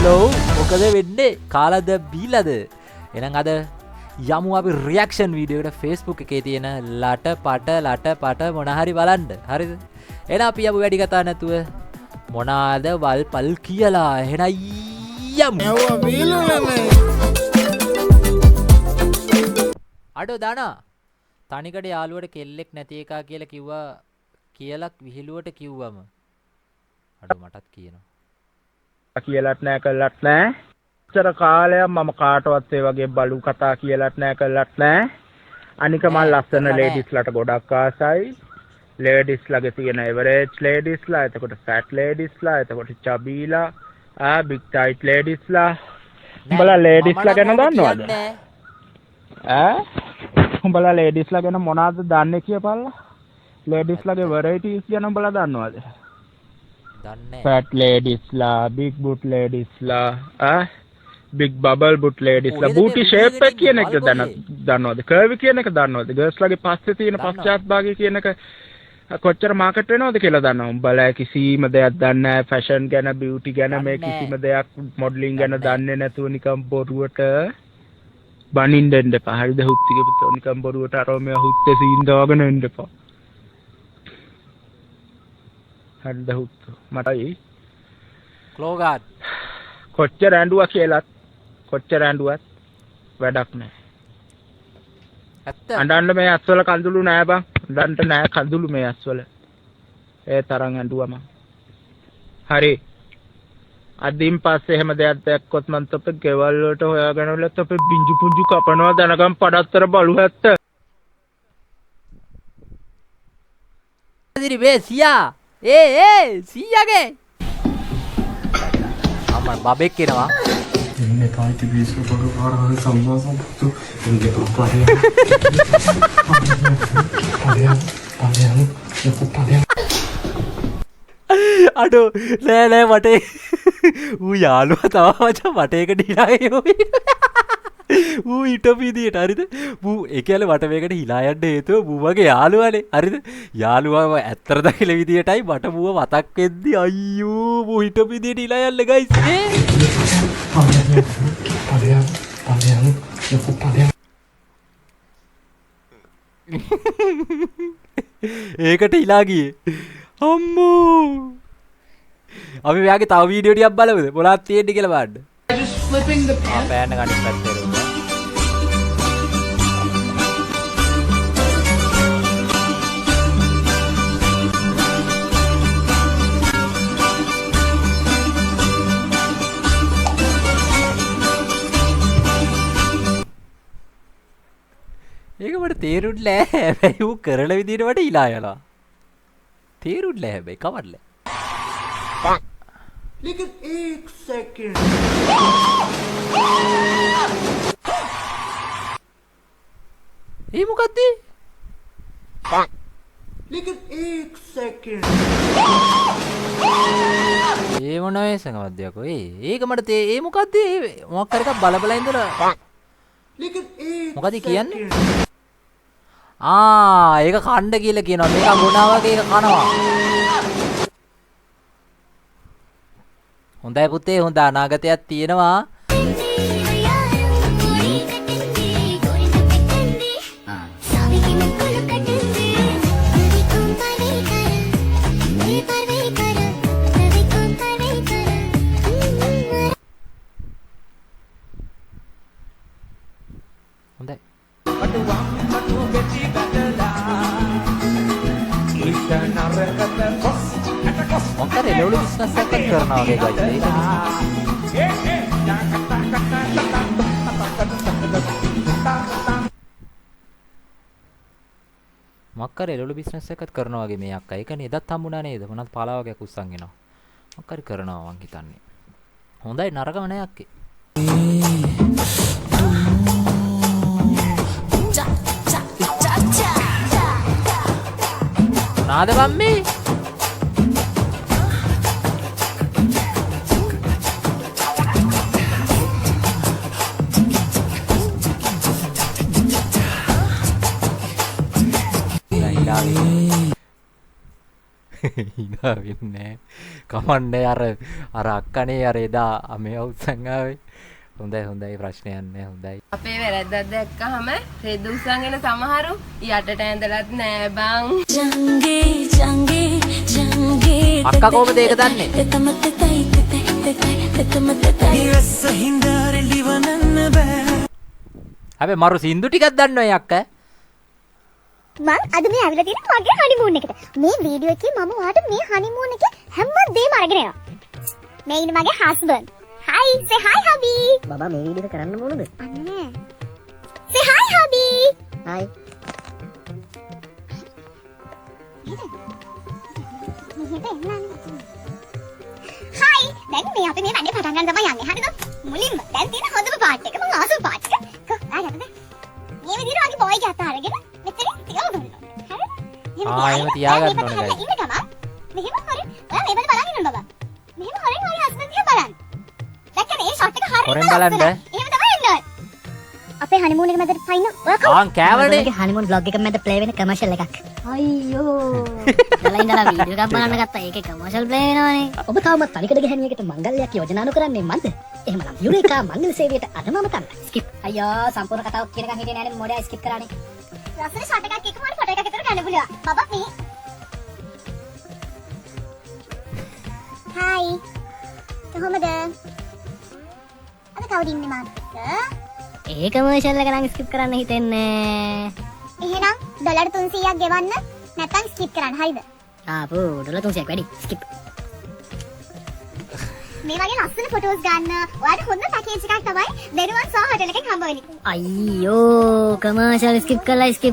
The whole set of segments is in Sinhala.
හලෝ මොකද වෙන්නේ කාලද බීලද එහෙනම් අද යමු අපි රියැක්ෂන් වීඩියෝ එකට Facebook එකේ තියෙන ලට පට මොන හරි බලන්න හරිද එහෙනම් අපි යමු වැඩි කතා නැතුව මොනාද වල්පල් කියලා එහෙනම් යමු අඩෝ දානා තනිකඩ යාළුවට කෙල්ලෙක් නැති එකා කියලා කිව්වා කියලා විහිළුවට කිව්වම අඩෝ මටත් කියනවා කියලාත් නෑ කළත් නෑ. ඉතර කාලයක් මම කාටවත් ඒ වගේ බලු කතා කියලාත් නෑ කළත් නෑ. අනික මම ලස්සන ලේඩිස්ලාට ගොඩක් ආසයි. ලේඩිස්ලාගේ තියෙන එවරේජ් ලේඩිස්ලා, එතකොට ෆැට් ලේඩිස්ලා, එතකොට චබීලා, බිග් ටයිට් ලේඩිස්ලා. උඹලා ලේඩිස්ලා ගැන දන්නවද? උඹලා ලේඩිස්ලා ගැන මොනවද දන්නේ කියපල්ලා? ලේඩිස්ලාගේ වෙරයිටිස් ගැන උඹලා දන්නවද? Fat ladiesලා, big boot ladiesලා, big bubble boot ladiesලා, booty shape එක කියන එක දන්නවද? curvy කියන එක දන්නවද? girlsලාගේ පස්සේ තියෙන පශ්චාත් භාගය කියන එක කොච්චර මාකට් වෙනවද කියලා දන්නවද? උඹලා කිසිම දෙයක් දන්නේ නැහැ fashion ගැන, beauty ගැන, මේ කිසිම දෙයක් modeling ගැන දන්නේ නැතුව නිකන් බොරුවට බනින්න දෙන්න එපා. හරිද? හුත්තිගේ පුතෝ නිකන් බොරුවට අරව මේ හුත්තේ සීන් දාගෙන ඉන්න එපා. හරිද හුත්තෝ මටයි ක්ලෝගාඩ් කොච්චර ඇඬුවා කියලාත් කොච්චර ඇඬුවත් වැඩක් නැහැ. ඇත්ත අඬන්න මේ අස්වල කඳුළු නෑ බං. අඬන්න නෑ කඳුළු මේ අස්වල. ඒ තරම් ඇඬුවා මං. හරි. අදින් පස්සේ එහෙම දෙයක් දැක්කොත් මං තොපේ ගෙවල් වලට හොයාගෙන වල තොපේ බින්ජු පුංජු කපනවා දනගම් පඩත්තර බලු හැත්ත. දිරි වේ සියා සීයාගේ අම්මා බබෙක් කෙනවා එන්නේ කායිති බීසු පොඩු ආරහන සම්මාසම් පුතු ඉන්නේ පාපලිය අඩෝ නෑ මට ඌ යාළුවා තව මචං මට ඒක ඩිලායෝ ඌ ඊටපීදියට හරිද ඌ ඒ කියන්නේ මට මේකට හිලා යන්න හේතුව ඌ වගේ යාළුවානේ හරිද යාළුවාව ඇත්තට දකින විදියටයි මට ඌව මතක් වෙද්දි අයියෝ ඌ ඊටපීදියට හිලා යන්න ගයිස් ඒකට හිලා ගියේ අම්මෝ අපි මෙයාගේ තව වීඩියෝ ටිකක් බලමුද මොනවද තියෙන්නේ කියලා බලන්න පෑන්න ගන්න පැත්තේ රුවා ඒක මට තේරුන්නේ නැහැ හැබැයි ඌ කරන විදිහට මට හිලා යනවා තේරුන්නේ නැහැ හැබැයි කවර්ල लेकिन एक सेकंड ये මොකද්ද लेकिन एक सेकंड ඒ මොන වේසකමක්ද යකෝ ඒක මට ඒ මොකද්ද මොකක් හරි එකක් බල ඉඳලා लेकिन एक මොකද කියන්නේ ඒක කණ්ඩ කියලා කියනවා මේක ගුණා වගේ ඒක කනවා හොඳයි පුතේ හොඳ අනාගතයක් තියෙනවා හොඳයි මොකද එළවලු බිස්නස් එකක් කරනවා වගේ ගයිස් මක්කර එළවලු බිස්නස් එකක් කරනවා වගේ මේ අක්කා ඒකනේ එදත් හම්බුණා නේද මොනවද පාලා වගේ කුස්සන් එනවා මක්කර කරනවා මං හිතන්නේ හොඳයි නරකම නෑ අක්කේ නාද බම්මේ hina වෙන්නේ කමන්නේ අර අක්කනේ අර එදා මේ උත්සන් ආවේ හොඳයි ප්‍රශ්නයක් නෑ හොඳයි අපේ වැරද්දක් දැක්කහම රෙද් උස්සන්ගෙන සමහරු යටට ඇඳලත් නෑ බං අක්කා කොහොමද ඒක දන්නේ හැබැයි මරු සින්දු ටිකක් දන්නවයි අක්කා මං අද මේ ඇවිල්ලා තියෙන මගේ හනිමූන් එකට. මේ වීඩියෝ එකේ මම ඔයාලට මේ හනිමූන් එකේ හැමදේම අරගෙන එනවා. මේ ඉන්නේ මගේ husband. Hi, say hi hubby. බබා මේ වීඩියෝ එක කරන්න ඕනද? අනේ. Say hi hubby. Hi. Hi. දැන් මේ අපි මේ වැඩේ පටන් ගන්න තමයි යන්නේ. හරිද? මුලින්ම දැන් තියෙන හොඳම පාර්ට් එක. මම ආසම පාර්ට් එක. ආයතද? මේ විදිහට වගේ බොයි එක අතහරගෙන මෙතන තියලා දුන්නා. හරිද? එහෙම තියාගන්න ඕන guys. ඉන්න ගමන් මෙහෙම හරි. ඔයා මේ බල බලන් ඉන්න බබා. මෙහෙම හරි ඔය හස්බන්ඩ් දිහා බලන්න. දැක්කද මේ ෂොට් එක හරියට හොරෙන් බලන්න. එහෙම තමයි එන්නේ. අපේ හනිමූන් එක මැදට පයින්න ඔයා කවුද? ආන් කෑවනේ මගේ හනිමූන් vlog එක මැද ප්ලේ වෙන කමර්ෂල් එකක්. අයියෝ. දලා ඉඳලා වීඩියෝ එකක් බලන්න ගත්තා. ඒකේ කමර්ෂල් ප්ලේ වෙනවනේ. ඔබ තාමත් තනිකඩ ගැහණියකට මංගල්‍යයක් යෝජනා නොකරන්නේ මන්ද? එහෙමනම් යුරේකා මංගල සේවයට අදමම කරන්න. ස්කිප්. අයියෝ සම්පූර්ණ කතාවක් කියනකම් හිටියේ නෑනේ මොඩයා ස්කිප් කරානේ. ලස්සන ෂොට් එකක් එකම හරි ෆොටෝ එකක් විතර ගන්න පුළුවන්. බබා මේ. Hi. කොහොමද? අද කවුද ඉන්නේ මාත්? ඒ කමර්ෂල් එක නම් ස්කිප් කරන්න හිතෙන්නේ. එහෙනම් ඩොලර් 300ක් ගෙවන්න නැත්නම් ස්කිප් කරන්න හරිද? ආපෝ ඩොලර් 300ක් වැඩි. ස්කිප්. මේ වගේ ලස්සන ෆොටෝස් ගන්න ඔයාලට හොඳ පැකේජ් එකක් තමයි දෙරුවන් සහ හොටෙල් එකෙන් හම්බ වෙන්නේ. අයියෝ කමර්ෂල් ස්කිප්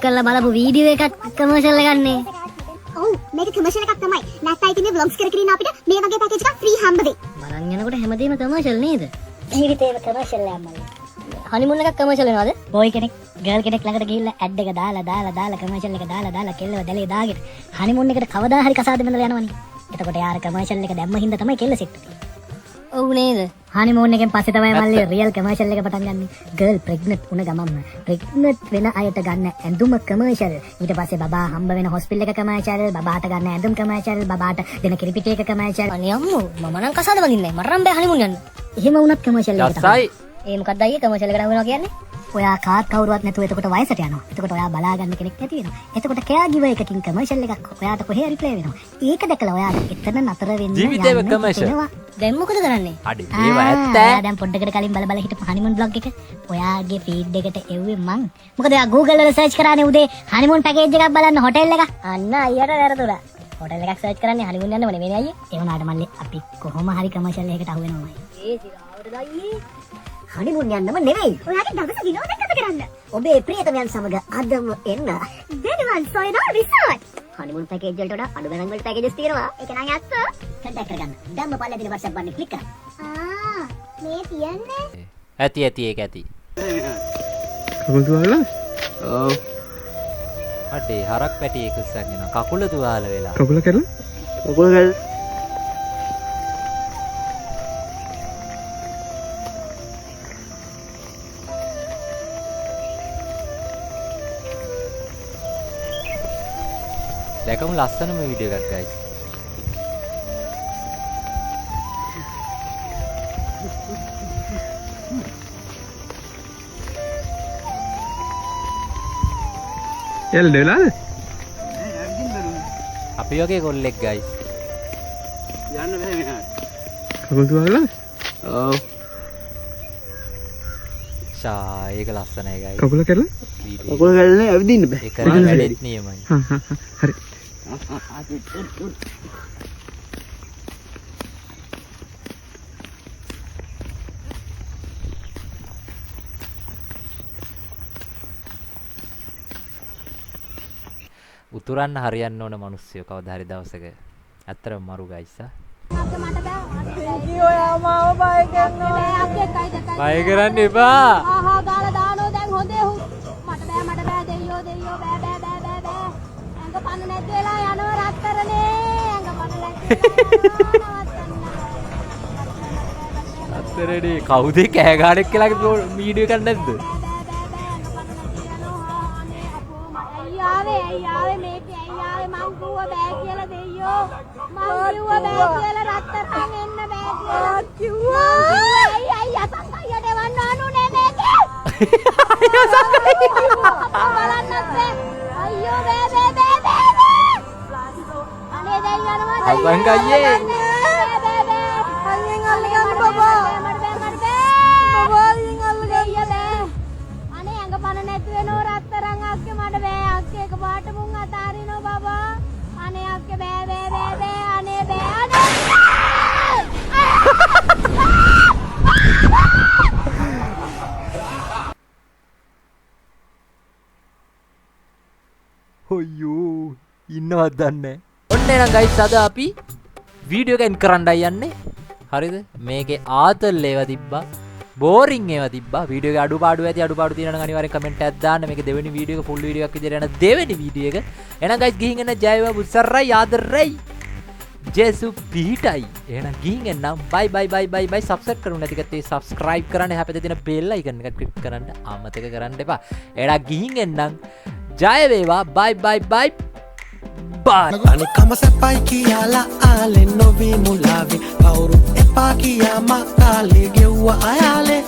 කරලා බලපු වීඩියෝ එකක් කමර්ෂල් එක ගන්නේ. ඔව් මේක කමර්ෂල් එකක් තමයි. නැත්නම් ඉතින් මේ vlogs කර කර ඉන්න අපිට මේ වගේ පැකේජ් එකක් ෆ්‍රී හම්බ වෙයි. බලන් යනකොට හැමදේම කමර්ෂල් නේද? ජීවිතේම කමර්ෂල් එකක් මල්ලි. හනිමූන් එකක් කමර්ෂල් වෙනවද? බොයි කෙනෙක් ගර්ල් කෙනෙක් ළඟට ගිහිල්ලා ඇඩ් එක දාලා කමර්ෂල් එක දාලා කෙල්ලව දැලේ දාගෙන හනිමූන් එකට කවදා හරි කසාද බඳලා යනවනේ. එතකොට යාර කමර්ෂල් එක දැම්ම හින්දා තමයි කෙල්ල සෙට් වෙන්නේ. ඔව් නේද? හනිමූන් එකෙන් පස්සේ තමයි මල්ලි රියල් කමර්ෂල් එක පටන් ගන්නෙ. ගර්ල් ප්‍රෙග්නන්ට් වුණ ගමන්ම ප්‍රෙග්නන්ට් වෙන අයට ගන්න ඇඳුම කමර්ෂල්. ඊට පස්සේ බබා හම්බ වෙන හොස්පිටල් එක කමර්ෂල්, බබාට ගන්න ඇඳුම් කමර්ෂල්, බබාට දෙන කිරිපිටි එක කමර්ෂල්. අනේ අම්මෝ මම නම් කසාද බඳින්නේ නැහැ. මට නම් බෑ හනිමූන් යන්න. එහෙම වුණත් කමර්ෂල් එක තමයි. ඒ මොකක්ද අයියේ කමර්ෂල් එකට හම්බ වෙනවා කියන්නේ? ඔයා කාත් කවුරුවත් නැතුව එතකොට වයසට යනවා. එතකොට ඔයා බලා ගන්න කෙනෙක් නැති වෙනවා. එතකොට කෙයා ගිව එකකින් කමර්ෂල් එකක් ඔයාට කොහේ හරි ප්ලේ වෙනවා. ඒක දැකලා ඔයාට එතන නතර වෙන්න ජීවිතේම commercial. දැන් මොකද කරන්නේ? අඩේ ඒව ඇත්ත. දැන් පොඩ්ඩකට කලින් බල හිටපු හනිමූන් බ්ලොග් එක ඔයාගේ ෆීඩ් එකට එව්වේ මං. මොකද ඔයා Google වල සර්ච් කරානේ උදේ හනිමූන් පැකේජ් එකක් බලන්න හොටෙල් එක. අන්න අයියට වැරදුනා. හොටෙල් එකක් සර්ච් කරන්නේ හනිමූන් යන්න ඕනේ නෙමෙයි අයියේ. ඒ වුණාට මල්ලි අපි කොහොම හරි කමර්ෂල් එකකට අහු වෙනවමයි. ඒ සිරාවට අයියේ. හනිමූන් යන්නම නෙවෙයි. ඔයාගේ දවස විනෝදයක් ගත කරන්න. ඔබේ ප්‍රියතමයන් සමග අදම එන්න. දෙරුවන් සොයනා රිසෝට්. හනිමූන් පැකේජ් වලට වඩා අඩු ගණන් වල පැකේජස් තියෙනවා. ඒක නම් ඇත්ත. කන්ටැක්ට් කරගන්න. දැම්ම පල්ලේ තියෙන WhatsApp බටන් ක්ලික් කරන්න. මේ තියන්නේ. ඇති ඒක ඇති. කකුල් තුවාල? ඔව්. අඩේ හරක් පැටි එක උස්සගෙන කකුල තුවාල වෙලා. කකුල කරලා? කකුල ගල්. දැකමු ලස්සනම වීඩියෝ එකක් guys. එල් දෙලාද? අපි වගේ කොල්ලෙක් guys. යන්න බෑ මෙහාට. කකුල් තුවාල? ඔව්. ෂා ඒක ලස්සනයි guys. කකුල කරලා? වීඩියෝ කකුල ගල්නේ ඇවිදින්න බෑ. ඒක කරන්නේ වැඩිත් නියමයි. හරි. උතුරන්න හරියන්න ඕන මිනිස්සුયો කවදා හරි දවසක. ඇත්තටම මරු guys ආ. බය කරන්න එපා. ආහා ගාලා දානෝ දැන් හොඳේ මට බෑ දෙයියෝ බෑ ඇඟ පන්න නැති වෙලා යනවා රත්තරනේ ඇඟ පන්න අත්තරේ කවුද කෑ ගාඩෙක් කියලාගේ වීඩියෝ එකක් නැද්ද? අයියාවේ මේක අයියාවේ මං කිව්වා බෑ කියලා දෙයියෝ අයියෝ මං කිව්වා බෑ කියලා රත්තරන් එන්න බෑ කියලා කිව්වා අයියා සංකයියට එවන්න ඕනුනේ මේකේ බලන්නත් බෑ අයියෝ බෑ අනේ දැන් යනවා සංකයියේ අයියෙන් අල්ලගන්න බබා මට බෑ අයියෙන් අල්ලගන්න බෑ අනේ ඇඟ පන නැති වෙනව රත්තරන් අක්කේ මට බෑ අක්කේ එක පාට මුං අතාරිනව බබා අනේ අක්කේ බෑ අනේ බෑ අයියෝ ඉන්නවත් දන්නේ ඔන්න එහෙනම් ගයිස් අද අපි වීඩියෝ එක එන්ඩ් කරන්නයි යන්නේ හරිද මේකේ ආතල් ඒවා තිබ්බා බෝරින් ඒවා තිබ්බා වීඩියෝ එකේ අඩුපාඩු තියෙනවා නම් අනිවාර්යෙන් කමෙන්ට් එකක් දාන්න මේක දෙවෙනි වීඩියෝ එක ෆුල් වීඩියෝ එකක් විදියට යන දෙවෙනි වීඩියෝ එක එහෙනම් ගයිස් ගිහින් එන්න ජය වේවා බුස්සරයි ආදරයි ජේසු පිහිටයි එහෙනම් ගිහින් එන්නම් බයි සබ්ස්ක්‍රයිබ් කරන්න නැති කට්ටිය සබ්ස්ක්‍රයිබ් කරන්න එහා පැත්තේ තියෙන බෙල් අයිකන් එක ක්ලික් කරන්න අමතක කරන්න එපා එහෙනම් ගිහින් එන්නම් ජය වේවා බයි අනිකම සැපයි කියලා ආලෙන් නොවී මුලාවේ කවුරුත් එපා කියා මා කාලේ ගෙව්වා අයාලේ